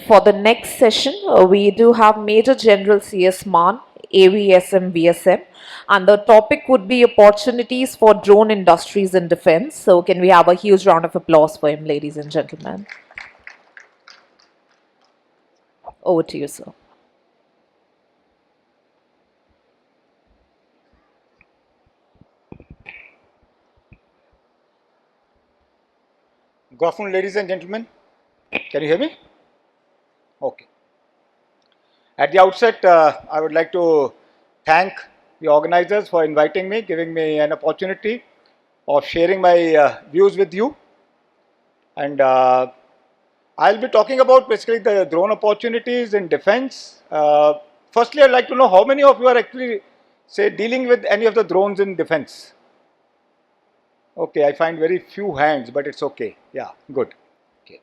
for the next session, we do have Major General C.S Mann, AVSM, VSM, and the topic would be opportunities for drone industries in defense. So, can we have a huge round of applause for him, ladies and gentlemen? Over to you, sir. Good afternoon, ladies and gentlemen. Can you hear me? Okay. At the outset, I would like to thank the organizers for inviting me, giving me an opportunity of sharing my views with you. And I'll be talking about basically the drone opportunities in defense. Firstly, I'd like to know how many of you are actually, say, dealing with any of the drones in defense? Okay, I find very few hands, but it's okay. Yeah, good. Okay.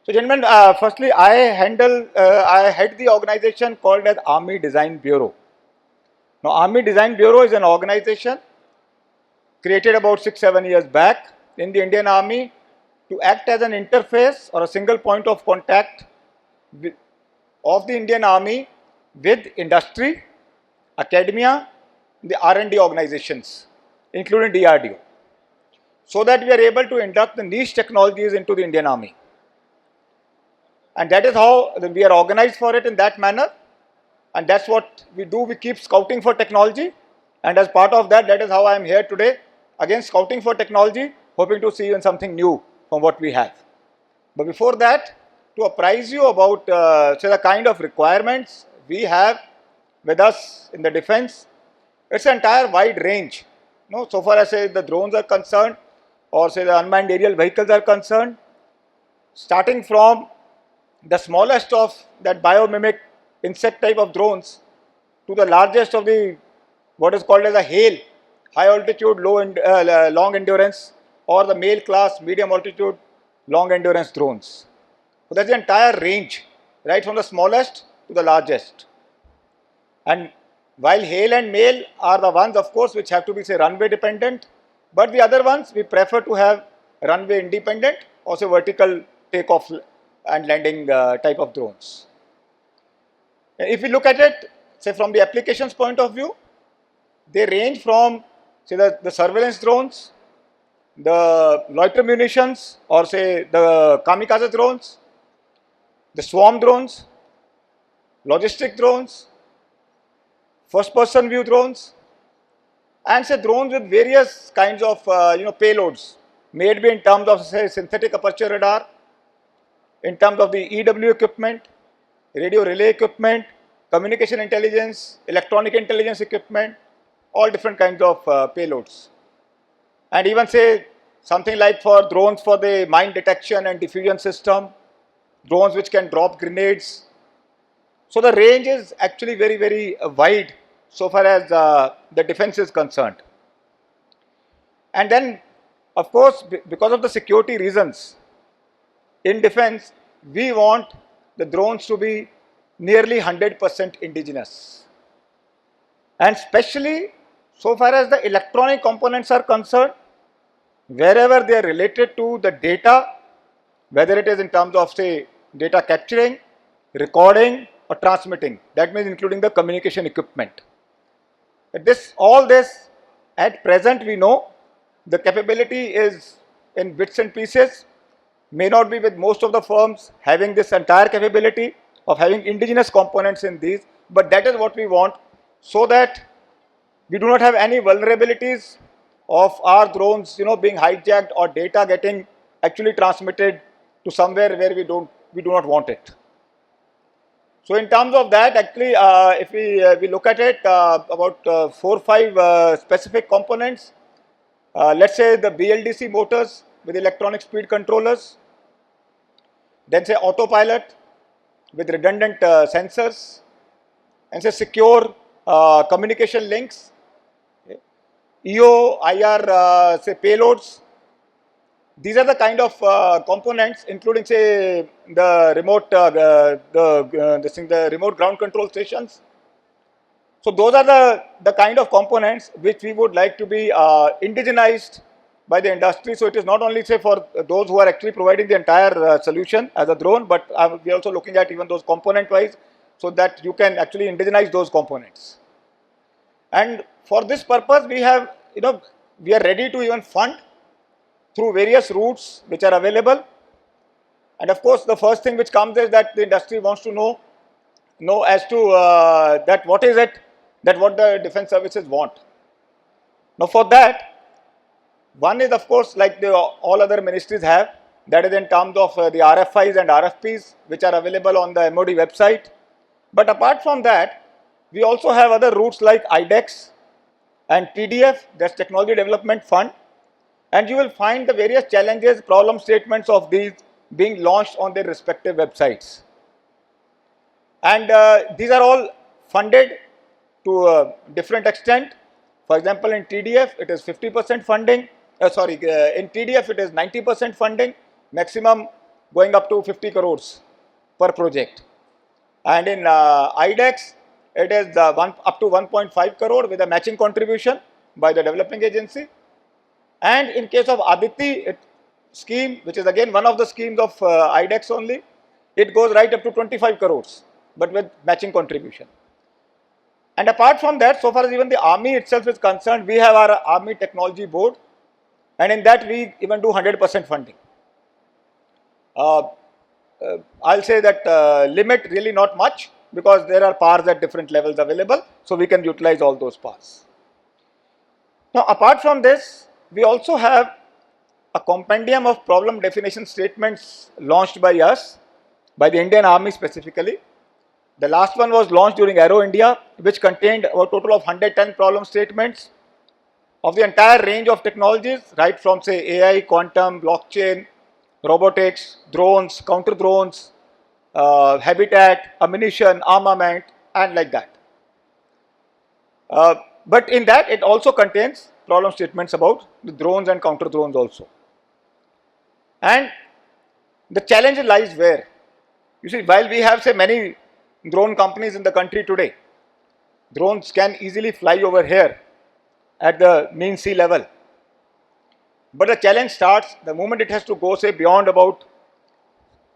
So, gentlemen, firstly, I head the organization called as Army Design Bureau. Now, Army Design Bureau is an organization created about 6-7 years back in the Indian Army to act as an interface or a single point of contact of the Indian Army with industry, academia, the R&D organizations, including DRDO, so that we are able to induct the niche technologies into the Indian Army. And that is how we are organized for it in that manner. And that's what we do. We keep scouting for technology. And as part of that, that is how I am here today. Again, scouting for technology, hoping to see even something new from what we have. But before that, to apprise you about say the kind of requirements we have with us in the defense, it's an entire wide range. So far as say the drones are concerned, or say the unmanned aerial vehicles are concerned, starting from the smallest of that biomimic insect type of drones to the largest of the what is called as a HALE, high altitude, long endurance, or the male class, medium altitude, long endurance drones. So that's the entire range, right from the smallest to the largest. And while HALE and male are the ones, of course, which have to be say runway dependent, but the other ones we prefer to have runway independent or say vertical takeoff and landing type of drones. If we look at it, say from the applications point of view, they range from say the surveillance drones, the loiter munitions, or say the kamikaze drones, the swarm drones, logistic drones, first person view drones, and say drones with various kinds of payloads, may it be in terms of say synthetic aperture radar, in terms of the EW equipment, radio relay equipment, communication intelligence, electronic intelligence equipment, all different kinds of payloads. And even say something like for drones for the mine detection and diffusion system, drones which can drop grenades. So the range is actually very, very wide so far as the defense is concerned. And then, of course, because of the security reasons, in defense, we want the drones to be nearly 100% indigenous. And especially so far as the electronic components are concerned, wherever they are related to the data, whether it is in terms of say data capturing, recording or transmitting, that means including the communication equipment. All this at present we know the capability is in bits and pieces, may not be with most of the firms having this entire capability of having indigenous components in these, but that is what we want so that we do not have any vulnerabilities of our drones being hijacked or data getting actually transmitted to somewhere where we do not want it. So in terms of that, actually if we look at it, about 4 or 5 specific components, let's say the BLDC motors with electronic speed controllers, then say autopilot with redundant sensors, and say secure communication links, EO, IR say payloads. These are the kind of components, including say the remote the remote ground control stations. So those are the kind of components which we would like to be indigenized by the industry. So it is not only say for those who are actually providing the entire solution as a drone, but we are also looking at even those component wise, so that you can actually indigenize those components. And for this purpose, we have, we are ready to even fund through various routes which are available. And of course, the first thing which comes is that the industry wants to know as to that what is it that what the defense services want. Now for that, one is of course like all other ministries have, that is in terms of the RFIs and RFPs which are available on the MOD website. But apart from that, we also have other routes like IDEX and TDF, that's Technology Development Fund, and you will find the various challenges, problem statements of these being launched on their respective websites. And these are all funded to a different extent. For example, in TDF, it is 50% funding. In TDF, it is 90% funding, maximum going up to 50 crores per project. And in IDEX, it is up to 1.5 crore with a matching contribution by the developing agency. And in case of Aditi scheme, which is again one of the schemes of IDEX only, it goes right up to 25 crores, but with matching contribution. And apart from that, so far as even the army itself is concerned, we have our army technology board, and in that we even do 100% funding. I'll say that limit really not much, because there are PARs at different levels available, so we can utilize all those PARs. Now apart from this, we also have a compendium of problem definition statements launched by us, by the Indian Army specifically. The last one was launched during Aero India, which contained a total of 110 problem statements of the entire range of technologies, right from say AI, quantum, blockchain, robotics, drones, counter drones, habitat, ammunition, armament, and like that. But in that, it also contains problem statements about the drones and counter drones also. And the challenge lies where? You see, while we have say many drone companies in the country today, drones can easily fly over here at the mean sea level. But the challenge starts the moment it has to go say beyond about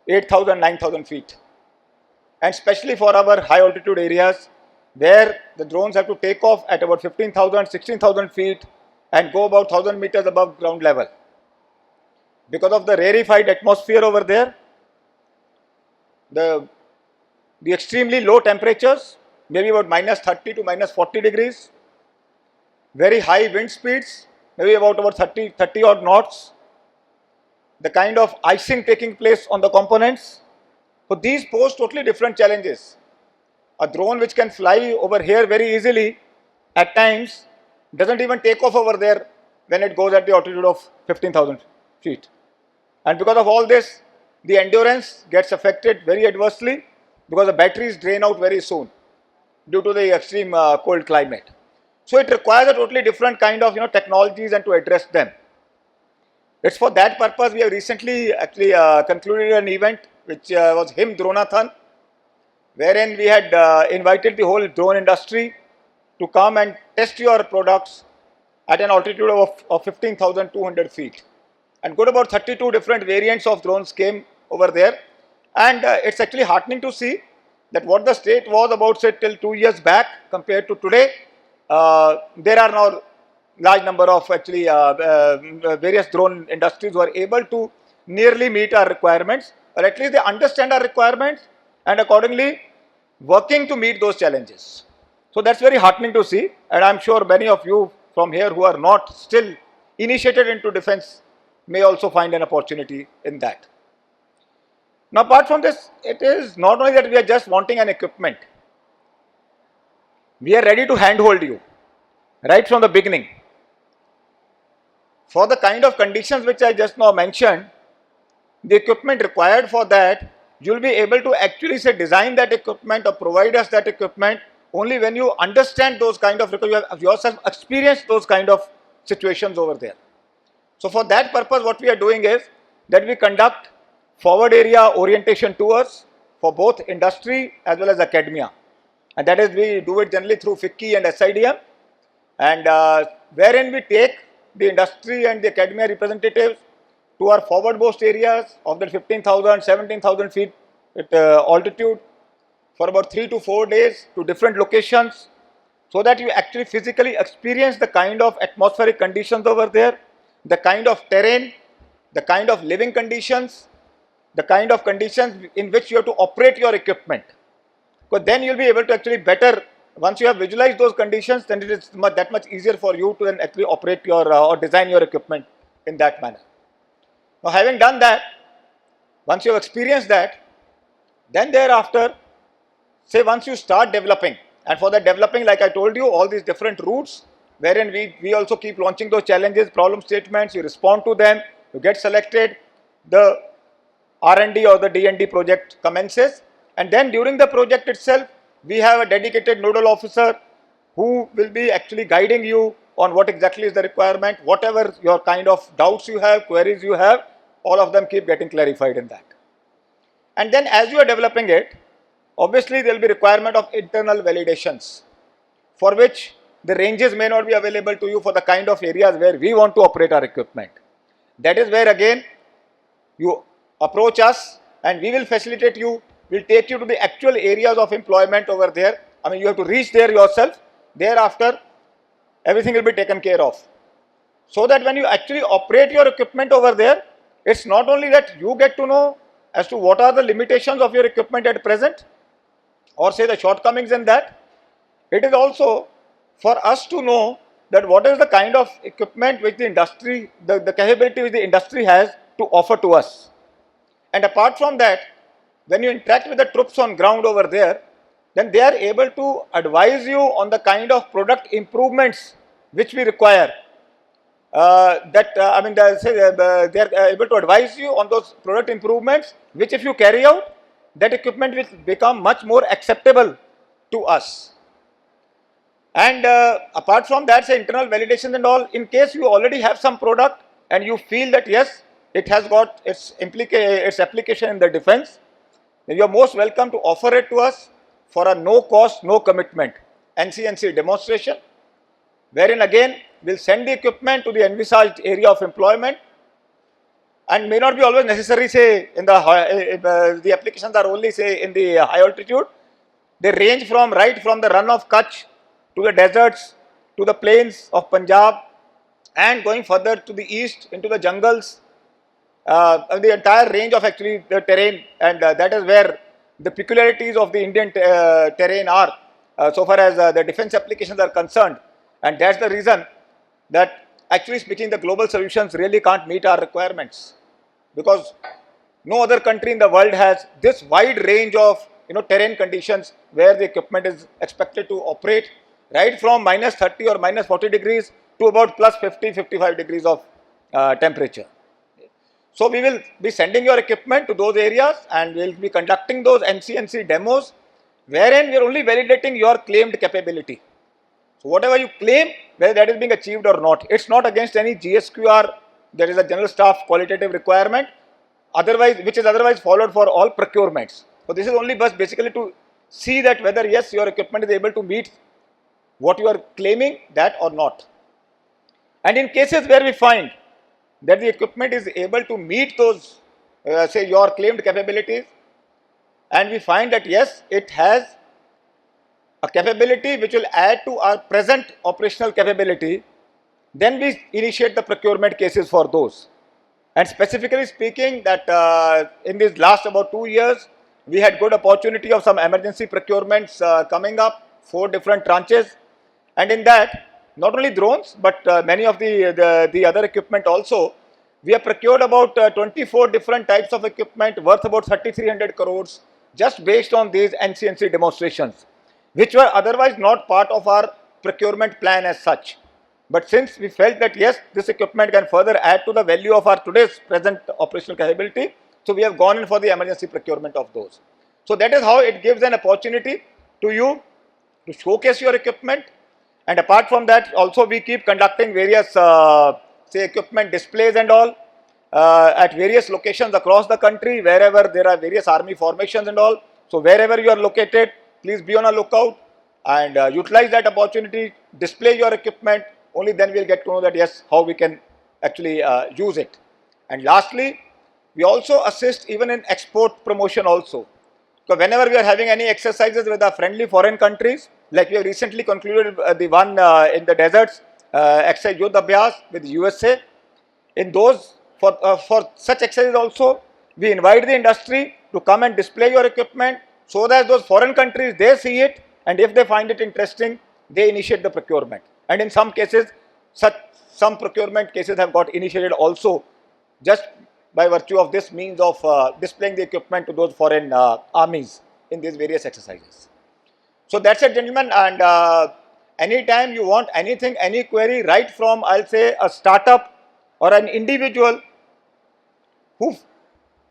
8,000, 9,000 feet. And especially for our high altitude areas, where the drones have to take off at about 15,000, 16,000 feet and go about 1,000 meters above ground level. Because of the rarefied atmosphere over there, the extremely low temperatures, maybe about minus 30 to minus 40 degrees, very high wind speeds, maybe about 30 odd knots, the kind of icing taking place on the components. So these pose totally different challenges. A drone which can fly over here very easily at times doesn't even take off over there when it goes at the altitude of 15,000 feet. And because of all this, the endurance gets affected very adversely, because the batteries drain out very soon due to the extreme cold climate. So it requires a totally different kind of technologies and to address them. It's for that purpose we have recently actually concluded an event which was HIM Dronathon, wherein we had invited the whole drone industry to come and test your products at an altitude of 15,200 feet. And good about 32 different variants of drones came over there. And it's actually heartening to see that what the state was about say till 2 years back compared to today, there are now large number of actually various drone industries who are able to nearly meet our requirements, or at least they understand our requirements and accordingly working to meet those challenges. So that's very heartening to see, and I'm sure many of you from here who are not still initiated into defense may also find an opportunity in that. Now apart from this, it is not only that we are just wanting an equipment. We are ready to handhold you right from the beginning. For the kind of conditions which I just now mentioned, the equipment required for that, you will be able to actually say design that equipment or provide us that equipment only when you understand those kind of, because you have yourself experienced those kind of situations over there. So for that purpose, what we are doing is that we conduct forward area orientation tours for both industry as well as academia, and that is we do it generally through FICCI and SIDM, and wherein we take the industry and the academia representatives to our forward most areas of the 15,000, 17,000 feet at, altitude for about 3 to 4 days to different locations, so that you actually physically experience the kind of atmospheric conditions over there, the kind of terrain, the kind of living conditions, the kind of conditions in which you have to operate your equipment. Because then you'll be able to actually better, once you have visualized those conditions, then it is that much easier for you to then actually operate your or design your equipment in that manner. Now, having done that, once you have experienced that, then thereafter, say once you start developing, and for that developing, like I told you, all these different routes, wherein we also keep launching those challenges, problem statements, you respond to them, you get selected, the R&D or the D&D project commences, and then during the project itself, we have a dedicated nodal officer who will be actually guiding you on what exactly is the requirement, whatever your kind of doubts you have, queries you have, all of them keep getting clarified in that. And then as you are developing it, obviously there will be requirement of internal validations, for which the ranges may not be available to you for the kind of areas where we want to operate our equipment. That is where again you approach us and we will facilitate you, will take you to the actual areas of employment over there. I mean, you have to reach there yourself. Thereafter, everything will be taken care of. So that when you actually operate your equipment over there, it's not only that you get to know as to what are the limitations of your equipment at present, or say the shortcomings in that, it is also for us to know that what is the kind of equipment which the industry, the capability which the industry has to offer to us. And apart from that, when you interact with the troops on ground over there, then they are able to advise you on the kind of product improvements which we require. They are able to advise you on those product improvements, which if you carry out, that equipment will become much more acceptable to us. And apart from that, say internal validations and all, in case you already have some product and you feel that yes, it has got its application in the defense, then you are most welcome to offer it to us for a no cost, no commitment NCNC demonstration, wherein again we'll send the equipment to the envisaged area of employment, and may not be always necessary, say in the applications are only say in the high altitude. They range from right from the run of Kutch to the deserts to the plains of Punjab, and going further to the east into the jungles, the entire range of actually the terrain, and that is where the peculiarities of the Indian terrain are, so far as the defense applications are concerned. And that's the reason that actually speaking the global solutions really can't meet our requirements, because no other country in the world has this wide range of terrain conditions where the equipment is expected to operate right from minus 30 or minus 40 degrees to about plus 50, 55 degrees of temperature. So we will be sending your equipment to those areas and we will be conducting those NCNC demos, wherein we are only validating your claimed capability. So whatever you claim, whether that is being achieved or not, it's not against any GSQR, there is a general staff qualitative requirement, otherwise, which is otherwise followed for all procurements. So this is only basically to see that whether yes, your equipment is able to meet what you are claiming that or not. And in cases where we find that the equipment is able to meet those, say your claimed capabilities, and we find that yes, it has a capability which will add to our present operational capability, then we initiate the procurement cases for those. And specifically speaking, that in these last about 2 years, we had good opportunity of some emergency procurements coming up, 4 different tranches, and in that, not only drones, but many of the other equipment also, we have procured about 24 different types of equipment worth about 3,300 crores just based on these NCNC demonstrations, which were otherwise not part of our procurement plan as such. But since we felt that yes, this equipment can further add to the value of our today's present operational capability, so we have gone in for the emergency procurement of those. So that is how it gives an opportunity to you to showcase your equipment. And apart from that, also we keep conducting various say equipment displays and all at various locations across the country, wherever there are various army formations and all. So wherever you are located, please be on a lookout and utilize that opportunity, display your equipment, only then we'll get to know that yes, how we can actually use it. And lastly, we also assist even in export promotion also. So whenever we are having any exercises with our friendly foreign countries, like we have recently concluded the one in the deserts, exercise Yudh Abhyas with USA, in those, for such exercises also, we invite the industry to come and display your equipment so that those foreign countries, they see it, and if they find it interesting, they initiate the procurement. And in some cases, such some procurement cases have got initiated also just by virtue of this means of displaying the equipment to those foreign armies in these various exercises. So that's it, gentlemen. And anytime you want anything, any query, right from, I'll say, a startup or an individual who,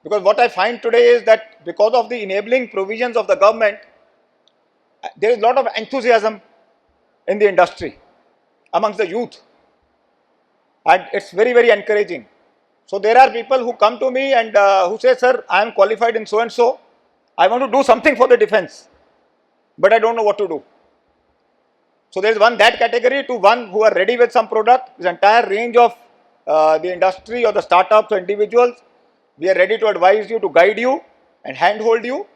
because what I find today is that because of the enabling provisions of the government, there is a lot of enthusiasm in the industry amongst the youth, and it's very, very encouraging. So there are people who come to me and who say, sir, I am qualified in so and so. I want to do something for the defense, but I don't know what to do. So there is one that category to one who are ready with some product. This entire range of the industry or the startups or individuals, we are ready to advise you, to guide you and handhold you,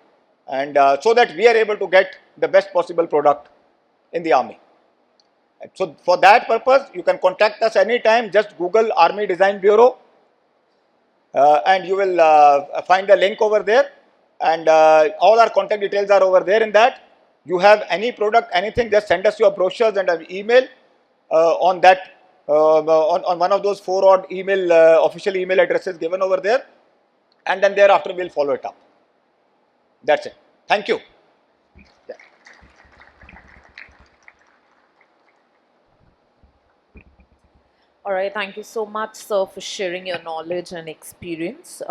and so that we are able to get the best possible product in the army. So for that purpose, you can contact us anytime. Just Google Army Design Bureau and you will find the link over there, and all our contact details are over there in that. You have any product, anything, just send us your brochures and an email on that, on one of those 4 odd email, official email addresses given over there, and then thereafter we'll follow it up. That's it. Thank you. Yeah. All right, thank you so much, sir, for sharing your knowledge and experience.